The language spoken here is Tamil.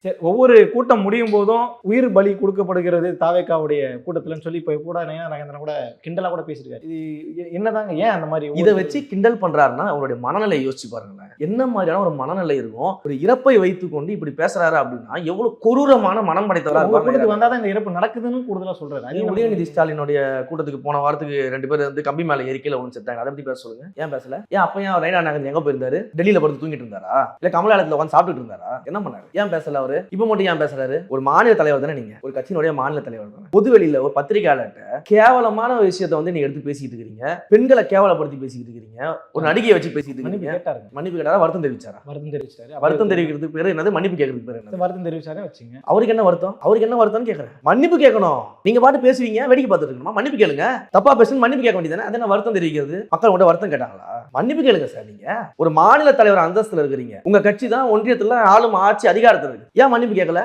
சரி, ஒவ்வொரு கூட்டம் முடியும் போதும் உயிர் பலி கொடுக்கப்படுகிறது தாவேக்காவுடைய கூட்டத்துலன்னு சொல்லி இப்ப கூட நயனா நாகேந்திரன் கூட கிண்டலா கூட பேசியிருக்காரு. இது என்னதாங்க ஏன் அந்த மாதிரி இதை வச்சு கிண்டல் பண்றாருன்னா அவருடைய மனநிலையை யோசிச்சு பாருங்களேன். என்ன மாதிரியான ஒரு மனநிலை இருக்கும்? ஒரு இறப்பை வைத்துக்கொண்டு இப்படி பேசுறாரு அப்படின்னா எவ்வளவு கொடூரமான மனம் படைத்தவரா உங்க கூட்டத்துக்கு வந்தாதான் இந்த இறப்பு நடக்குதுன்னு கூடுதலா சொல்றாரு. அது உதயநிதி ஸ்டாலினுடைய கூட்டத்துக்கு போன வாரத்துக்கு 2 பேர் வந்து கம்பி மேல ஏறி கீழே ஒன்று செத்தாங்க. அதை பத்தி பேச சொல்லுங்க. ஏன் பேசல? ஏன் அப்ப ஏன் நயனா நாகேந்திரன் எங்க போயிருந்தாரு? டெல்லியில படுத்து தூங்கிட்டு இருந்தாரா? இல்ல கமலாலயத்துல உட்காந்து சாப்பிட்டுட்டு இருந்தாரா? என்ன பண்ணாரு? ஏன் பேசல அவரு? இப்ப மட்டும் ஏன் பேசுறாரு? ஒரு மாநில தலைவர் தானே நீங்க, ஒரு கட்சியினுடைய மாநில தலைவர் தானே. பொதுவெளியில ஒரு பத்திரிகையாளர்கிட்ட கேவலமான விஷயத்தை வந்து நீங்க எடுத்து பேசிட்டு இருக்கீங்க, பெண்களை கேவலப்படுத்தி பேசிட்டு இருக்கீங்க, ஒரு நடிகையை வச்சு பேசிட்டு இருக்கீங்க. மன்னிப்பு கேட்டாரா? வருத்தம் தெரிவிச்சாரா? வருத்தம் தெரிவிச்சாரு. வருத்தம் தெரிவிக்கிறதுக்கு பேரு என்னது? மன்னிப்பு கேட்கறதுக்கு பேரு என்னது? வருத்தம் தெரிவிச்சாரே வச்சுங்க. அவருக்கு என்ன வருத்தம்? அவருக்கு என்ன வருத்தம்னு கேட்கறேன். மன்னிப்பு கேட்கணும். நீங்க பாட்டு பேசுவீங்க, வேடிக்கை பார்த்துட்டு இருக்கணுமா? மன்னிப்பு கேளுங்க. தப்பா பேசுன்னு மன்னிப்பு கேட்க வேண்டியதானே. அது என்ன வருத்தம் தெரிவிக்கிறது? மக்கள் கூட வருத்தம் கேட்டாங்களா? மன்னிப்பு கேளுங்க சார். நீங்க ஒரு மாநில தலைவர் அந்தஸ்துல இருக்கிறீங்க, உங்க கட்சி தான் ஒன்றியத்துல ஆளும் ஆட்சி அதிகாரத்துல இருக்கு. ஏன் மன்னிப்பு கேட்கல?